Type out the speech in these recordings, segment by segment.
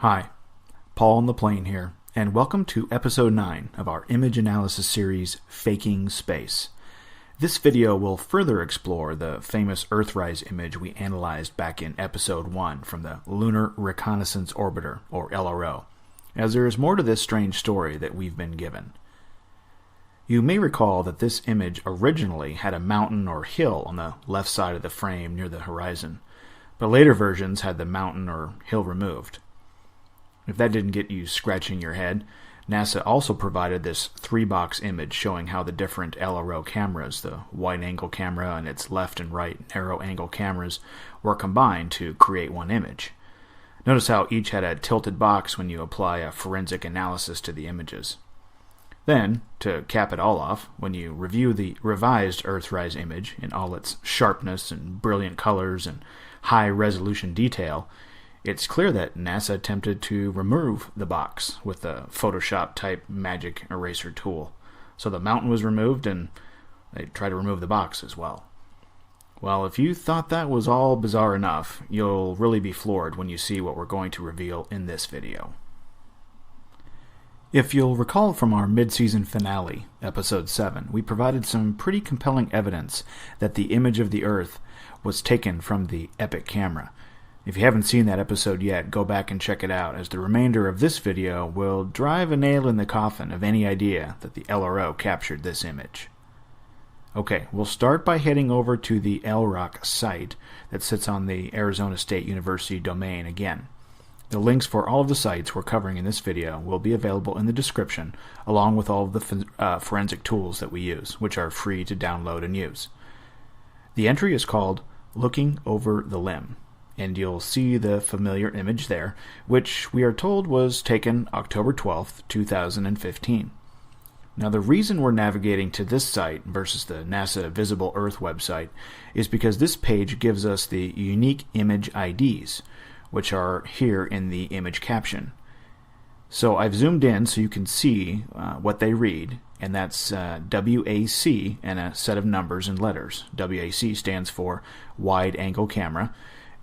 Hi, Paul on the plane here, and welcome to episode 9 of our image analysis series, Faking Space. This video will further explore the famous Earthrise image we analyzed back in episode 1 from the Lunar Reconnaissance Orbiter, or LRO, as there is more to this strange story that we've been given. You may recall that this image originally had a mountain or hill on the left side of the frame near the horizon, but later versions had the mountain or hill removed. If that didn't get you scratching your head, NASA also provided this 3-box image showing how the different LRO cameras, the wide-angle camera and its left and right narrow-angle cameras, were combined to create one image. Notice how each had a tilted box when you apply a forensic analysis to the images. Then, to cap it all off, when you review the revised Earthrise image in all its sharpness and brilliant colors and high-resolution detail, it's clear that NASA attempted to remove the box with the Photoshop-type magic eraser tool. So the mountain was removed, and they tried to remove the box as well. Well, if you thought that was all bizarre enough, you'll really be floored when you see what we're going to reveal in this video. If you'll recall from our mid-season finale, episode 7, we provided some pretty compelling evidence that the image of the Earth was taken from the EPIC camera. If you haven't seen that episode yet, go back and check it out, as the remainder of this video will drive a nail in the coffin of any idea that the LRO captured this image. Okay, we'll start by heading over to the LROC site that sits on the Arizona State University domain again. The links for all of the sites we're covering in this video will be available in the description, along with all of the forensic tools that we use, which are free to download and use. The entry is called Looking Over the Limb, and you'll see the familiar image there, which we are told was taken October 12th, 2015. Now, the reason we're navigating to this site versus the NASA Visible Earth website is because this page gives us the unique image IDs, which are here in the image caption. So I've zoomed in so you can see what they read, and that's WAC and a set of numbers and letters. WAC stands for Wide Angle Camera,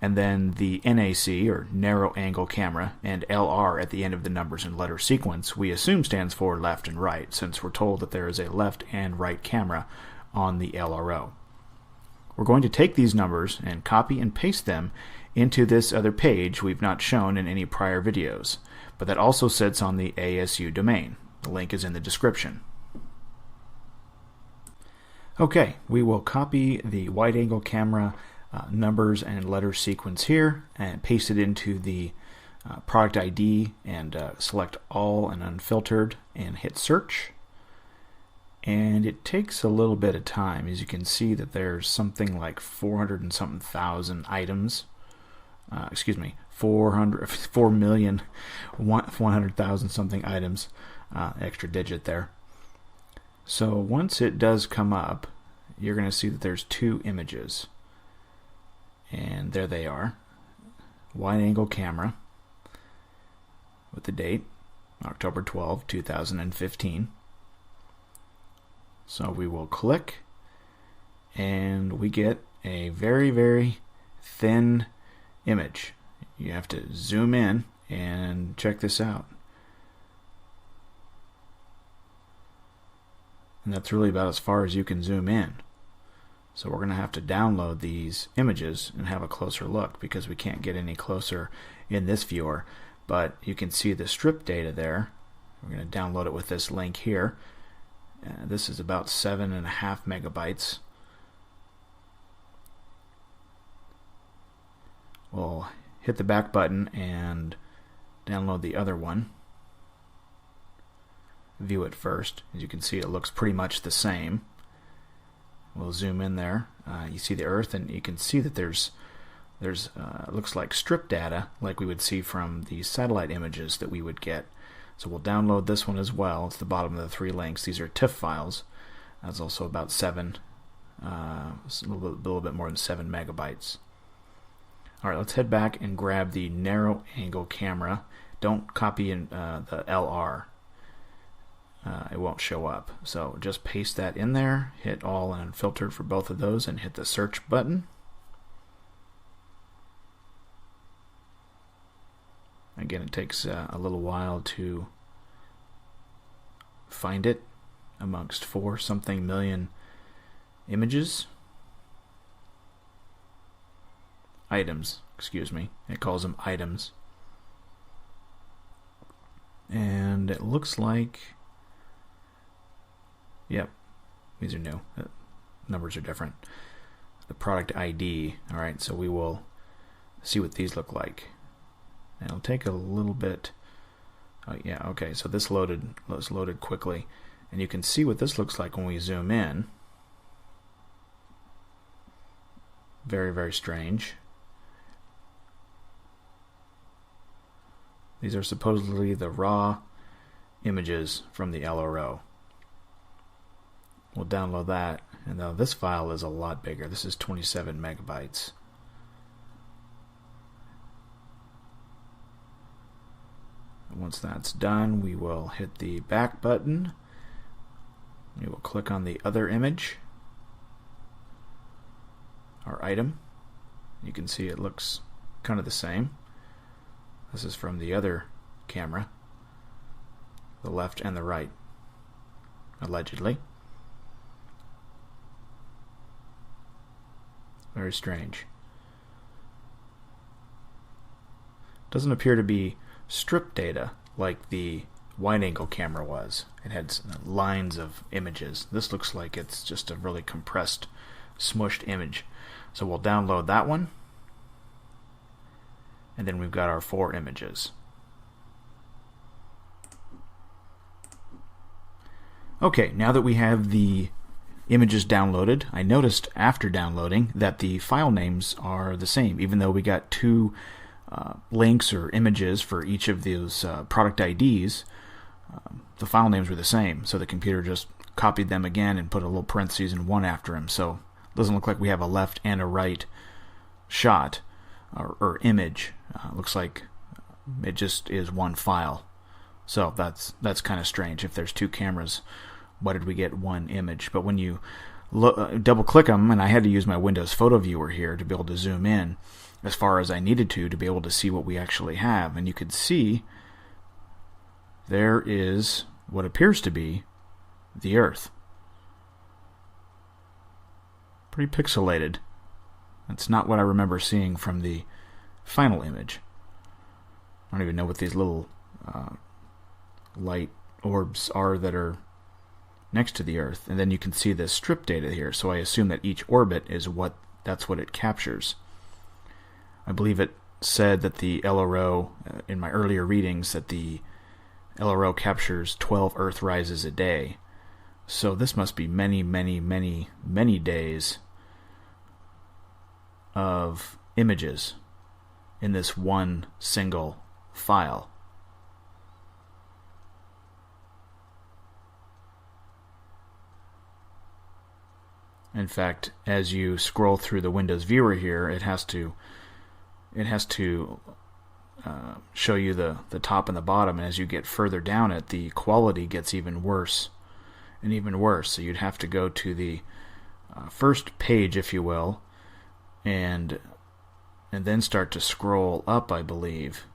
and then the NAC, or Narrow Angle Camera, and LR at the end of the numbers and letter sequence we assume stands for left and right, since we're told that there is a left and right camera on the LRO. We're going to take these numbers and copy and paste them into this other page we've not shown in any prior videos, but that also sits on the ASU domain. The link is in the description. Okay, we will copy the wide-angle camera numbers and letter sequence here and paste it into the product ID and select all and unfiltered and hit search. And it takes a little bit of time. As you can see that there's something like 400 and something thousand items. 4,100,000 something items, extra digit there. So once it does come up, you're going to see that there's 2 images. And there they are. Wide angle camera with the date, October 12, 2015. So we will click, and we get a very, very thin image. You have to zoom in and check this out. And that's really about as far as you can zoom in. So we're going to have to download these images and have a closer look, because we can't get any closer in this viewer. But you can see the strip data there. We're going to download it with this link here. This is about 7.5 megabytes. We'll hit the back button and download the other one. View it first. As you can see, it looks pretty much the same. We'll zoom in there. You see the Earth, and you can see that there's it looks like strip data, like we would see from the satellite images that we would get. So we'll download this one as well. It's the bottom of the 3 links. These are TIFF files. That's also about a little bit more than 7 megabytes. All right, let's head back and grab the narrow angle camera. Don't copy in the LR. It won't show up. So just paste that in there, hit all and unfiltered for both of those, and hit the search button. Again, it takes a little while to find it amongst 4-something million images. Items, excuse me. It calls them items. And it looks like, yep, these are new. The numbers are different. The product ID. Alright, so we will see what these look like. And it'll take a little bit. Oh yeah, okay, so this was loaded quickly. And you can see what this looks like when we zoom in. Very, very strange. These are supposedly the raw images from the LRO. We'll download that, and now this file is a lot bigger. This is 27 megabytes. And once that's done, we will hit the back button. We will click on the other image, our item. You can see it looks kind of the same. This is from the other camera, the left and the right, allegedly. Very strange. Doesn't appear to be strip data like the wide-angle camera was. It had lines of images. This looks like it's just a really compressed, smushed image. So we'll download that one. And then we've got our 4 images. Okay, now that we have the images downloaded, I noticed after downloading that the file names are the same, even though we got 2 links or images for each of those product IDs. The file names were the same, so the computer just copied them again and put a little parentheses and 1 after them. So it doesn't look like we have a left and a right shot or image. Looks like it just is one file. So that's kind of strange. If there's 2 cameras, why did we get 1 image? But when you double click them, and I had to use my Windows Photo Viewer here to be able to zoom in as far as I needed to be able to see what we actually have. And you could see there is what appears to be the Earth. Pretty pixelated. That's not what I remember seeing from the final image. I don't even know what these little light orbs are that are next to the Earth. And then you can see the strip data here, so I assume that each orbit is that's what it captures. I believe it said that the LRO, in my earlier readings, that the LRO captures 12 Earth rises a day. So this must be many, many, many, many days of images in this one single file. In fact, as you scroll through the Windows viewer here, it has to show you the top and the bottom, and as you get further down it, the quality gets even worse and even worse. So you'd have to go to the first page, if you will, and then start to scroll up, I believe,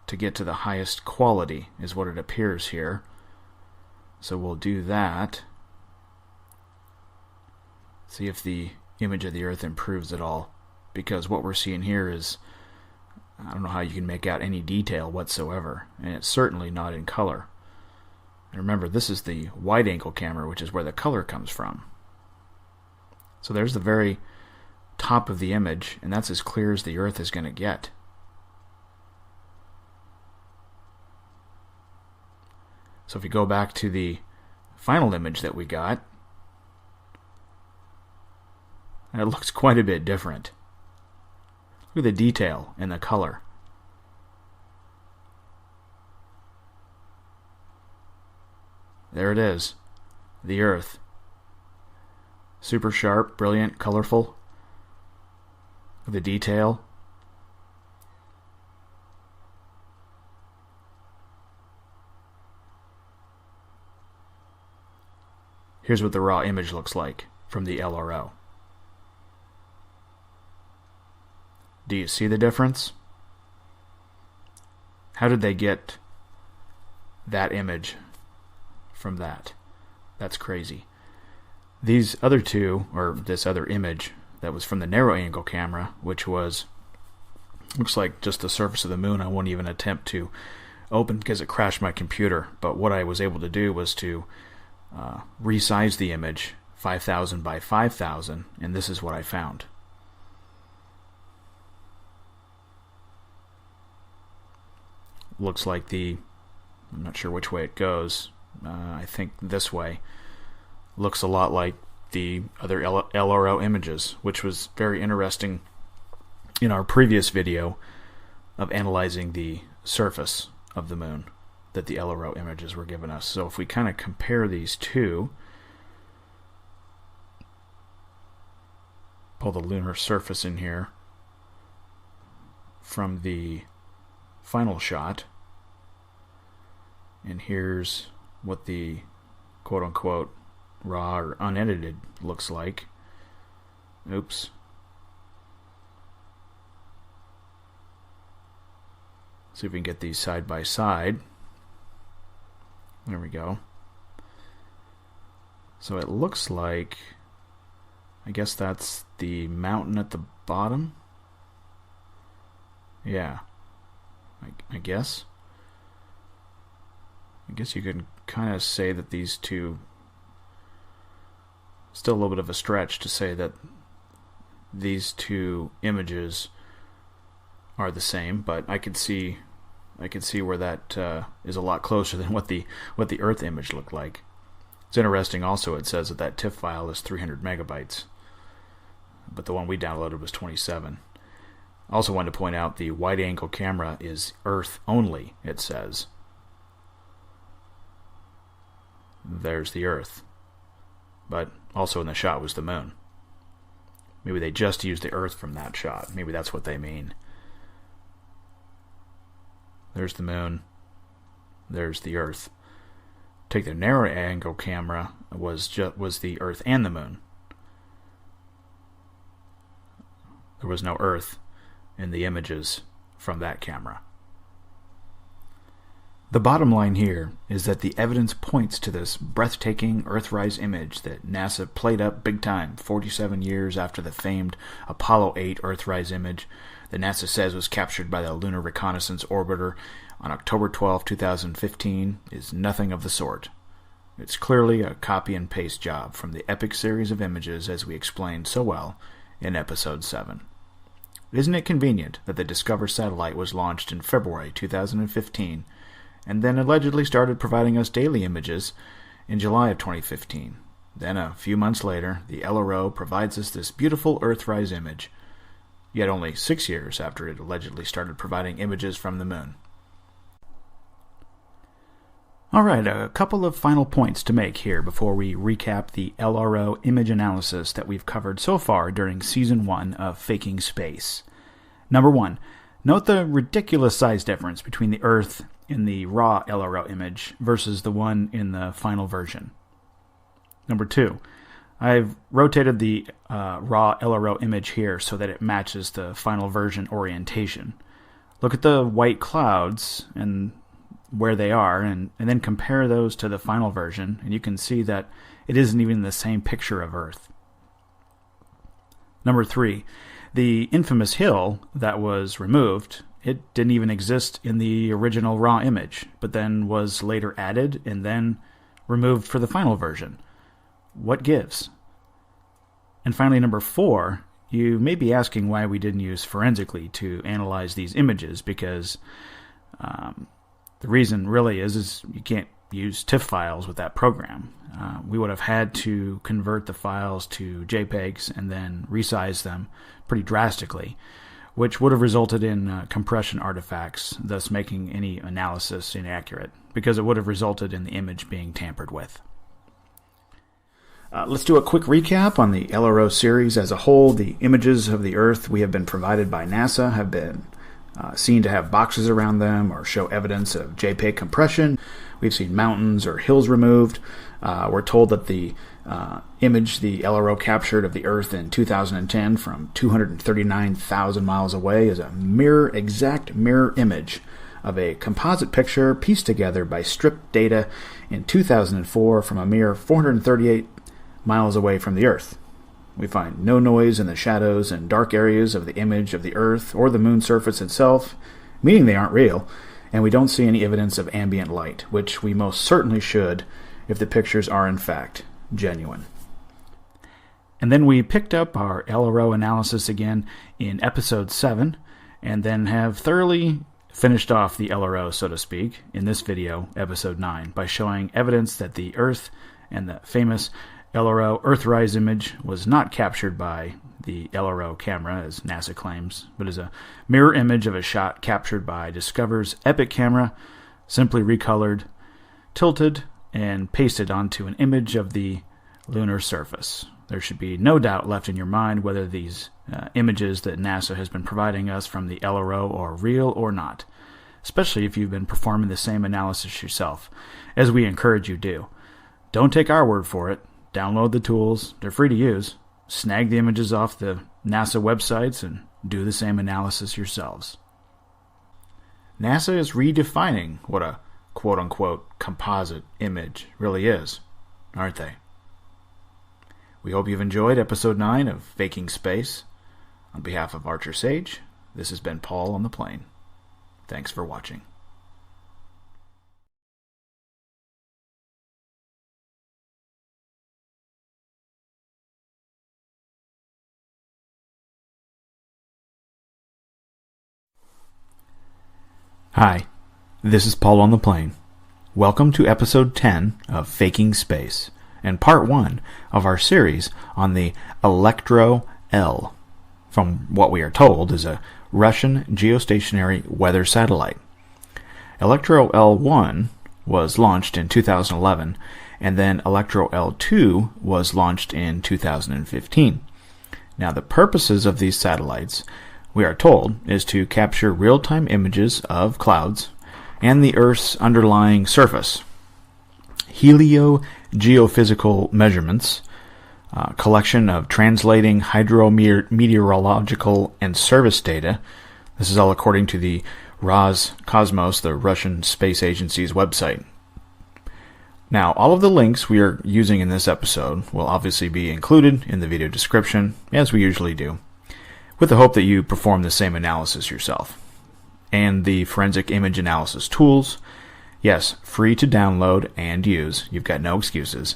to get to the highest quality, is what it appears here. So we'll do that. See if the image of the Earth improves at all, because what we're seeing here is, I don't know how you can make out any detail whatsoever, and it's certainly not in color. And remember, this is the wide-angle camera, which is where the color comes from. So there's the very top of the image, and that's as clear as the Earth is going to get. So if you go back to the final image that we got, it looks quite a bit different. Look at the detail and the color. There it is, the Earth. Super sharp, brilliant, colorful. The detail. Here's what the raw image looks like from the LRO. Do you see the difference? How did they get that image from that? That's crazy. These other two, or this other image that was from the narrow angle camera, which looks like just the surface of the moon. I won't even attempt to open because it crashed my computer. But what I was able to do was to resize the image 5,000 by 5,000, and this is what I found. Looks like I'm not sure which way it goes. I think this way. Looks a lot like the other LRO images, which was very interesting in our previous video of analyzing the surface of the moon that the LRO images were giving us. So if we kind of compare these two, pull the lunar surface in here from the final shot, and here's what the quote-unquote raw or unedited looks like. Oops. See if we can get these side by side. There we go. So it looks like, I guess that's the mountain at the bottom. Yeah. I guess. I guess you can kind of say that these two, still a little bit of a stretch to say that these two images are the same, but I could see where that is a lot closer than what the Earth image looked like. It's interesting also, it says that TIFF file is 300 megabytes, but the one we downloaded was 27. Also wanted to point out the wide angle camera is Earth only, it says. There's the Earth. But also in the shot was the moon. Maybe they just used the Earth from that shot. Maybe that's what they mean. There's the moon. There's the Earth. Take the narrow angle camera was the Earth and the moon. There was no Earth in the images from that camera. The bottom line here is that the evidence points to this breathtaking Earthrise image that NASA played up big time 47 years after the famed Apollo 8 Earthrise image that NASA says was captured by the Lunar Reconnaissance Orbiter on October 12, 2015 is nothing of the sort. It's clearly a copy and paste job from the epic series of images as we explained so well in episode 7. Isn't it convenient that the Discover satellite was launched in February 2015 and then allegedly started providing us daily images in July of 2015. Then a few months later, the LRO provides us this beautiful Earthrise image, yet only 6 years after it allegedly started providing images from the moon. Alright, a couple of final points to make here before we recap the LRO image analysis that we've covered so far during Season 1 of Faking Space. Number 1, note the ridiculous size difference between the Earth in the raw LRO image versus the one in the final version. Number 2, I've rotated the raw LRO image here so that it matches the final version orientation. Look at the white clouds and where they are, and then compare those to the final version, and you can see that it isn't even the same picture of Earth. Number 3, the infamous hill that was removed, it didn't even exist in the original raw image, but then was later added and then removed for the final version. What gives? And finally, number 4, you may be asking why we didn't use forensically to analyze these images, because the reason really is you can't use TIFF files with that program. We would have had to convert the files to JPEGs and then resize them pretty drastically, which would have resulted in compression artifacts, thus making any analysis inaccurate, because it would have resulted in the image being tampered with. Let's do a quick recap on the LRO series as a whole. The images of the Earth we have been provided by NASA have been seen to have boxes around them or show evidence of JPEG compression. We've seen mountains or hills removed. We're told that the image the LRO captured of the Earth in 2010 from 239,000 miles away is a exact mirror image of a composite picture pieced together by stripped data in 2004 from a mere 438 miles away from the Earth. We find no noise in the shadows and dark areas of the image of the Earth or the moon surface itself, meaning they aren't real, and we don't see any evidence of ambient light, which we most certainly should if the pictures are in fact genuine. And then we picked up our LRO analysis again in episode 7, and then have thoroughly finished off the LRO, so to speak, in this video, episode 9, by showing evidence that the Earth and the famous LRO Earthrise image was not captured by the LRO camera, as NASA claims, but is a mirror image of a shot captured by Discover's EPIC camera, simply recolored, tilted, and pasted onto an image of the lunar surface. There should be no doubt left in your mind whether these images that NASA has been providing us from the LRO are real or not, especially if you've been performing the same analysis yourself, as we encourage you do. Don't take our word for it. Download the tools. They're free to use. Snag the images off the NASA websites and do the same analysis yourselves. NASA is redefining what a quote-unquote composite image really is, aren't they? We hope you've enjoyed episode 9 of Faking Space. On behalf of Archer Sage, this has been Paul on the Plane. Thanks for watching. Hi, this is Paul on the Plane. Welcome to episode 10 of Faking Space, and part 1 of our series on the Electro-L, from what we are told is a Russian geostationary weather satellite. Electro-L1 was launched in 2011, and then Electro-L2 was launched in 2015. Now, the purposes of these satellites, we are told, is to capture real-time images of clouds and the Earth's underlying surface, heliogeophysical measurements, collection of translating hydrometeorological and service data. This is all according to the Roscosmos, the Russian Space Agency's website. Now, all of the links we are using in this episode will obviously be included in the video description, as we usually do, with the hope that you perform the same analysis yourself. And the forensic image analysis tools, yes, free to download and use, you've got no excuses,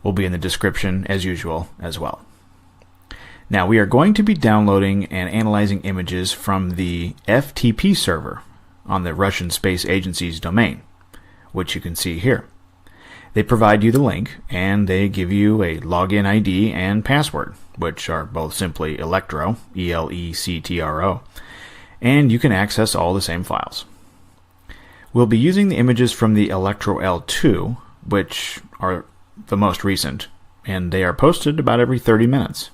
will be in the description as usual as well. Now, we are going to be downloading and analyzing images from the FTP server on the Russian Space Agency's domain, which you can see here. They provide you the link, and they give you a login ID and password, which are both simply Electro, E-L-E-C-T-R-O, and you can access all the same files. We'll be using the images from the Electro-L2, which are the most recent, and they are posted about every 30 minutes.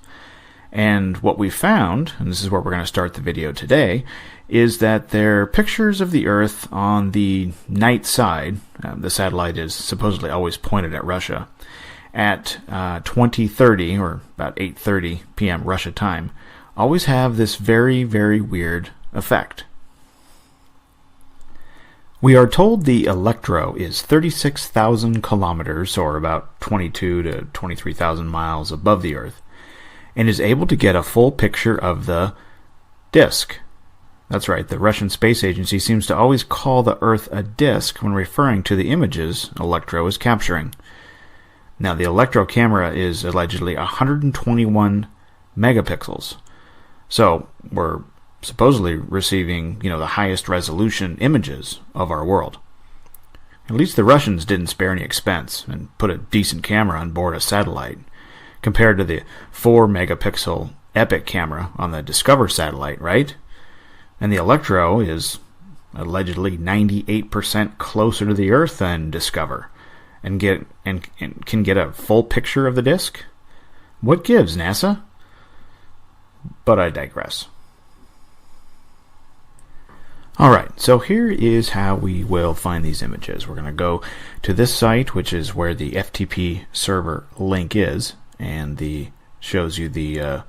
And what we found, and this is where we're going to start the video today, is that they're pictures of the Earth on the night side. The satellite is supposedly always pointed at Russia. At 20:30, or about 8:30 p.m. Russia time, always have this very, very weird effect. We are told the Electro is 36,000 kilometers, or about 22 to 23,000 miles above the Earth, and is able to get a full picture of the disk. That's right, the Russian Space Agency seems to always call the Earth a disk when referring to the images Electro is capturing. Now, the Electro camera is allegedly 121 megapixels, so we're supposedly receiving, the highest resolution images of our world. At least the Russians didn't spare any expense and put a decent camera on board a satellite, compared to the 4 megapixel EPIC camera on the Discover satellite, right? And the Electro is allegedly 98% closer to the Earth than Discover, and can get a full picture of the disk? What gives, NASA? But I digress. Alright, so here is how we will find these images. We're going to go to this site, which is where the FTP server link is, and shows you the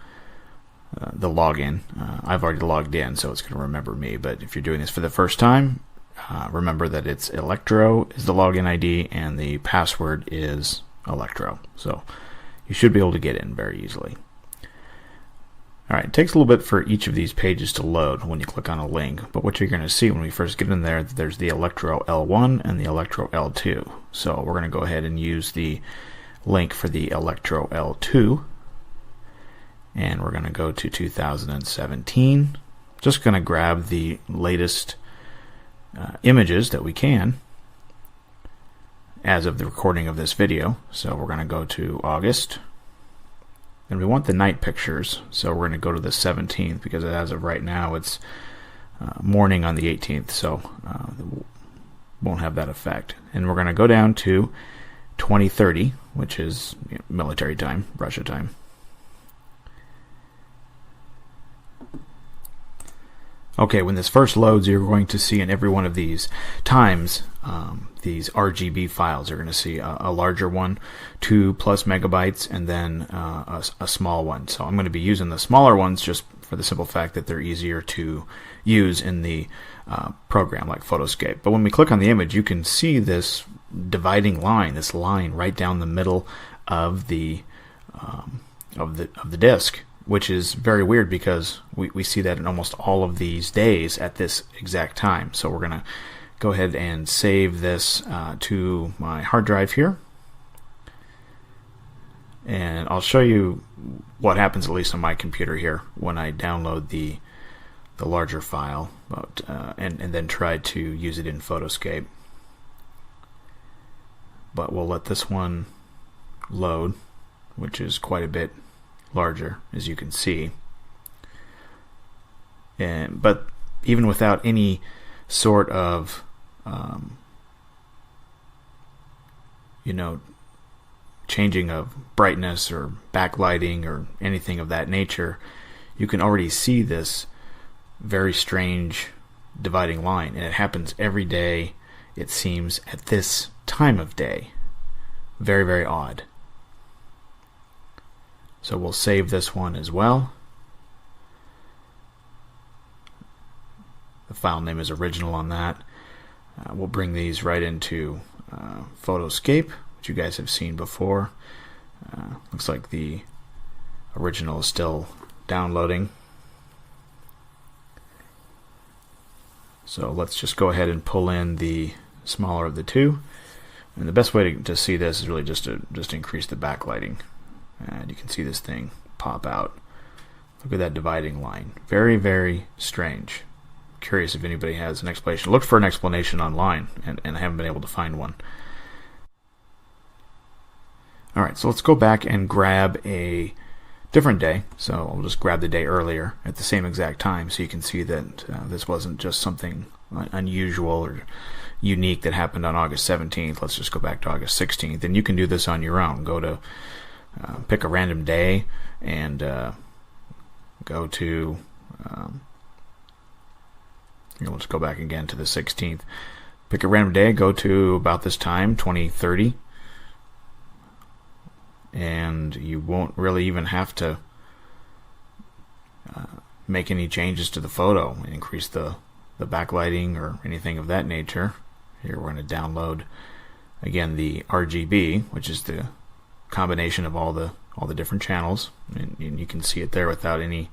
login. I've already logged in, so it's going to remember me, but if you're doing this for the first time, remember that it's Electro is the login ID and the password is Electro. So you should be able to get in very easily. Alright, it takes a little bit for each of these pages to load when you click on a link, but what you're going to see when we first get in there, there's the Electro-L1 and the Electro-L2. So we're going to go ahead and use the link for the Electro-L2, and we're going to go to 2017. Just going to grab the latest images that we can as of the recording of this video. So we're going to go to August. And we want the night pictures, so we're going to go to the 17th, because as of right now it's morning on the 18th, so won't have that effect. And we're going to go down to 2030, which is military time, Russia time. Okay, when this first loads, you're going to see in every one of these times these RGB files. You're going to see a larger one, 2+ megabytes, and then a small one. So I'm going to be using the smaller ones just for the simple fact that they're easier to use in the program like Photoscape. But when we click on the image, you can see this dividing line, this line right down the middle of the disk, which is very weird because we see that in almost all of these days at this exact time. So we're going to go ahead and save this to my hard drive here. And I'll show you what happens, at least on my computer here, when I download the larger file and then try to use it in Photoscape. But we'll let this one load, which is quite a bit larger, as you can see. But even without any sort of changing of brightness or backlighting or anything of that nature, you can already see this very strange dividing line, and it happens every day, it seems, at this time of day. Very, very odd. So we'll save this one as well. The file name is original on that. We'll bring these right into Photoscape, which you guys have seen before. Looks like the original is still downloading. So let's just go ahead and pull in the smaller of the two. And the best way to see this is really just to increase the backlighting. And you can see this thing pop out. Look at that dividing line. Very, very strange. Curious if anybody has an explanation. Look for an explanation online, and I haven't been able to find one. Alright, so let's go back and grab a different day. So I'll just grab the day earlier at the same exact time, so you can see that this wasn't just something unusual or unique that happened on August 17th. Let's just go back to August 16th, and you can do this on your own. Go to pick a random day and go to let's go back again to the 16th. Pick a random day, go to about this time, 2030, and you won't really even have to make any changes to the photo, increase the backlighting or anything of that nature. Here we're going to download again the RGB, which is the combination of all the different channels, and you can see it there without any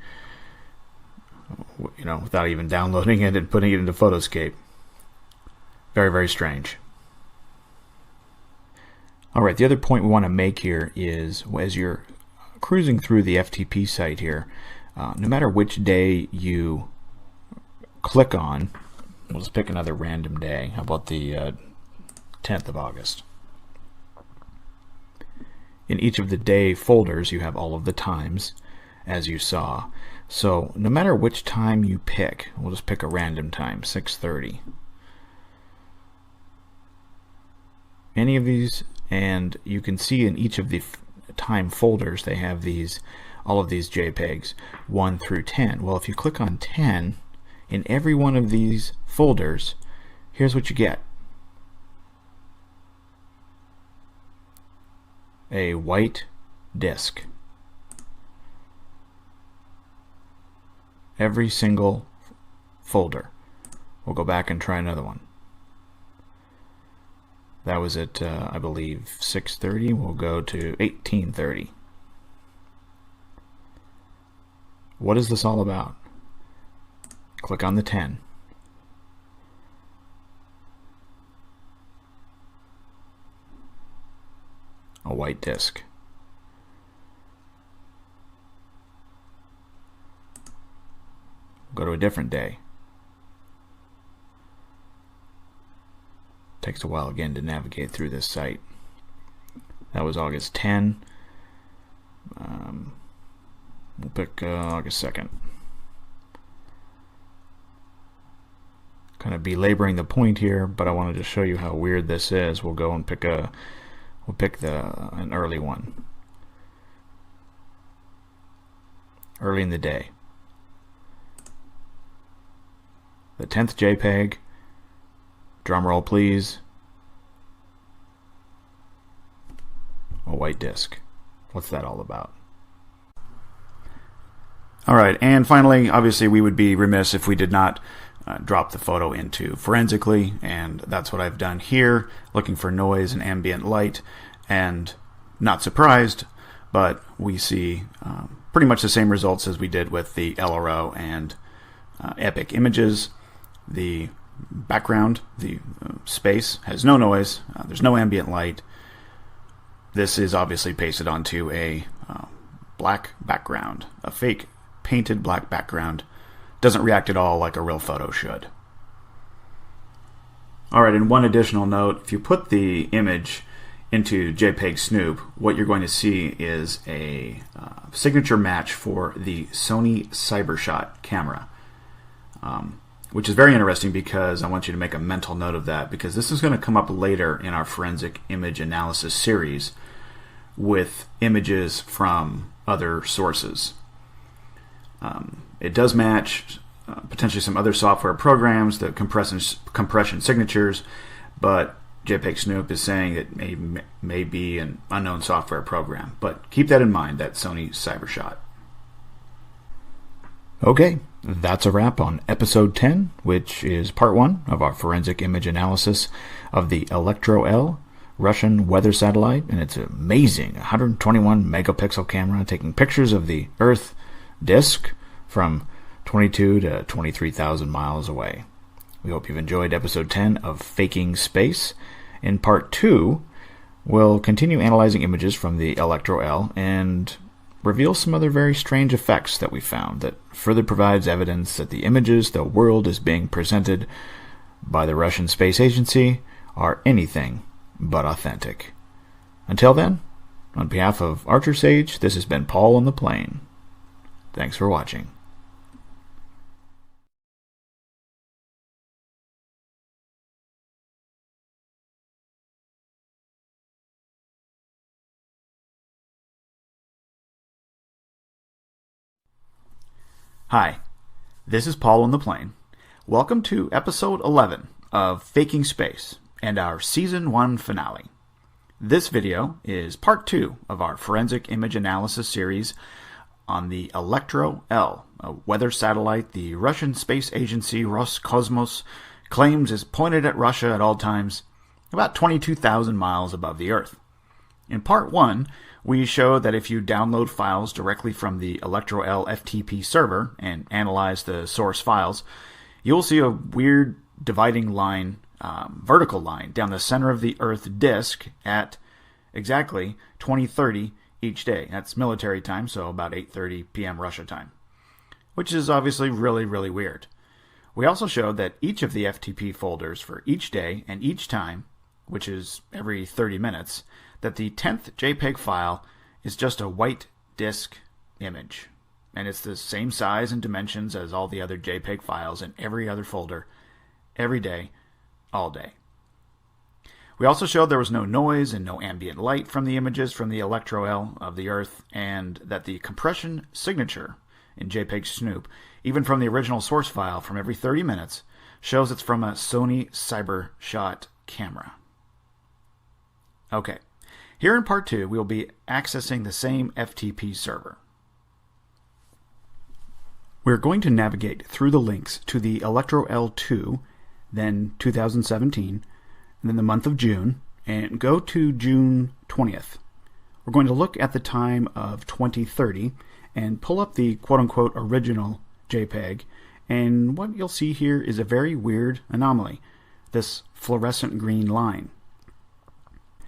without even downloading it and putting it into Photoscape. Very, very strange. Alright, the other point we want to make here is, as you're cruising through the FTP site here, no matter which day you click on, we'll just pick another random day. How about the 10th of August? In each of the day folders, you have all of the times, as you saw. So no matter which time you pick, we'll just pick a random time, 6:30. Any of these, and you can see in each of the time folders, they have all of these JPEGs, 1 through 10. Well, if you click on 10, in every one of these folders, here's what you get. A white disk. Every single folder. We'll go back and try another one. That was at, I believe, 6:30. We'll go to 18:30. What is this all about? Click on the 10. A white disk. Go to a different day. Takes a while again to navigate through this site. That was August 10. We'll pick August 2nd. Kind of belaboring the point here, but I wanted to show you how weird this is. We'll go and pick an early one. Early in the day. The 10th JPEG. Drum roll, please. A white disk. What's that all about? Alright, and finally, obviously we would be remiss if we did not drop the photo into forensically, and that's what I've done here, looking for noise and ambient light, and not surprised, but we see pretty much the same results as we did with the LRO and Epic images. The background, the space, has no noise, there's no ambient light. This is obviously pasted onto a black background, a fake painted black background. Doesn't react at all like a real photo should. Alright, and one additional note, if you put the image into JPEG Snoop, what you're going to see is a signature match for the Sony CyberShot camera. Which is very interesting because I want you to make a mental note of that, because this is going to come up later in our forensic image analysis series with images from other sources. It does match potentially some other software programs, the compression signatures, but JPEG Snoop is saying it may be an unknown software program. But keep that in mind, that Sony CyberShot. Okay, that's a wrap on episode 10, which is part 1 of our forensic image analysis of the Electro-L Russian weather satellite, and it's an amazing 121 megapixel camera taking pictures of the Earth disk from 22 to 23,000 miles away. We hope you've enjoyed episode 10 of Faking Space. In part 2, we'll continue analyzing images from the Electro-L and reveal some other very strange effects that we found that further provides evidence that the images the world is being presented by the Russian Space Agency are anything but authentic. Until then, on behalf of Archer Sage, this has been Paul on the Plane. Thanks for watching. Hi, this is Paul on the Plane. Welcome to episode 11 of Faking Space and our season 1 finale. This video is part 2 of our forensic image analysis series on the Electro-L, a weather satellite the Russian Space Agency Roscosmos claims is pointed at Russia at all times, about 22,000 miles above the Earth. In part 1, we show that if you download files directly from the Electro-L FTP server and analyze the source files, you'll see a weird dividing line, vertical line, down the center of the Earth disk at exactly 20:30 each day. That's military time, so about 8:30 p.m. Russia time, which is obviously really, really weird. We also showed that each of the FTP folders for each day and each time, which is every 30 minutes, that the 10th JPEG file is just a white disk image. And it's the same size and dimensions as all the other JPEG files in every other folder, every day, all day. We also showed there was no noise and no ambient light from the images from the Electro-L of the Earth, and that the compression signature in JPEG Snoop, even from the original source file from every 30 minutes, shows it's from a Sony CyberShot camera. Okay. Here in part 2, we'll be accessing the same FTP server. We're going to navigate through the links to the Electro-L2, then 2017, and then the month of June, and go to June 20th. We're going to look at the time of 2030 and pull up the quote-unquote original JPEG, and what you'll see here is a very weird anomaly, this fluorescent green line.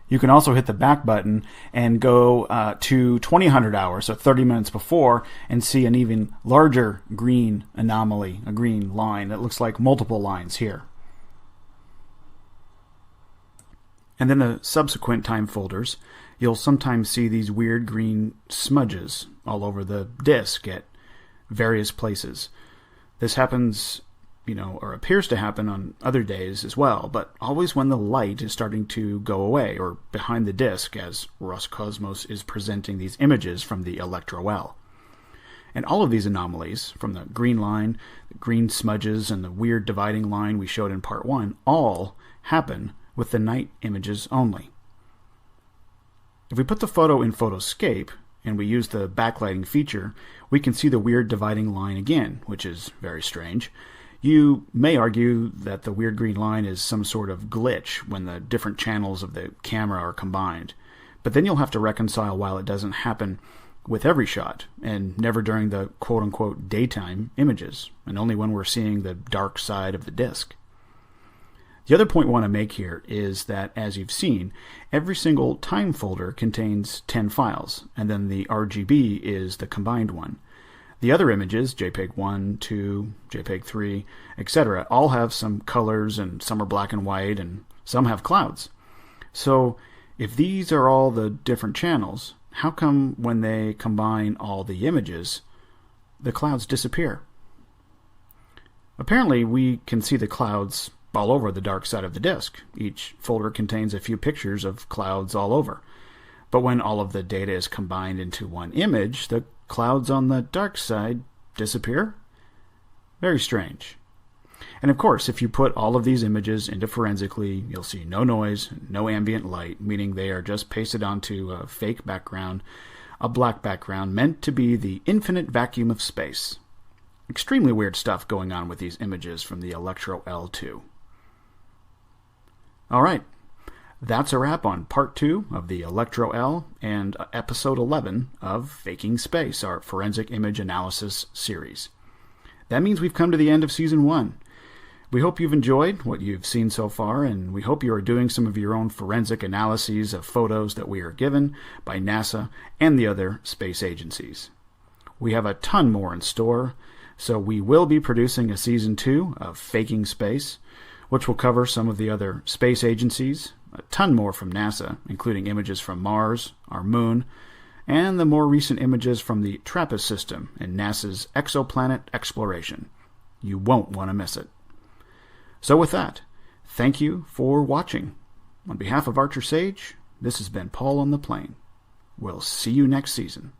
You can also hit the back button and go to 2000 hours, so 30 minutes before, and see an even larger green anomaly, a green line that looks like multiple lines here. And then the subsequent time folders, you'll sometimes see these weird green smudges all over the disk at various places. This happens, or appears to happen on other days as well, but always when the light is starting to go away or behind the disk as Roscosmos is presenting these images from the Electro-L. And all of these anomalies, from the green line, the green smudges, and the weird dividing line we showed in part 1, all happen with the night images only. If we put the photo in Photoscape, and we use the backlighting feature, we can see the weird dividing line again, which is very strange. You may argue that the weird green line is some sort of glitch when the different channels of the camera are combined. But then you'll have to reconcile why it doesn't happen with every shot, and never during the quote-unquote daytime images, and only when we're seeing the dark side of the disk. The other point we want to make here is that, as you've seen, every single time folder contains 10 files, and then the RGB is the combined one. The other images, JPEG 1, 2, JPEG 3, etc., all have some colors, and some are black and white, and some have clouds. So, if these are all the different channels, how come when they combine all the images, the clouds disappear? Apparently, we can see the clouds all over the dark side of the disk. Each folder contains a few pictures of clouds all over. But when all of the data is combined into one image, the clouds on the dark side disappear? Very strange. And of course, if you put all of these images into Forensically, you'll see no noise, no ambient light, meaning they are just pasted onto a fake background, a black background meant to be the infinite vacuum of space. Extremely weird stuff going on with these images from the Electro-L2. Alright, that's a wrap on Part 2 of the Electro-L and Episode 11 of Faking Space, our forensic image analysis series. That means we've come to the end of Season 1. We hope you've enjoyed what you've seen so far, and we hope you are doing some of your own forensic analyses of photos that we are given by NASA and the other space agencies. We have a ton more in store, so we will be producing a Season 2 of Faking Space, which will cover some of the other space agencies, a ton more from NASA, including images from Mars, our moon, and the more recent images from the TRAPPIST system in NASA's exoplanet exploration. You won't want to miss it. So with that, thank you for watching. On behalf of Archer Sage, this has been Paul on the Plane. We'll see you next season.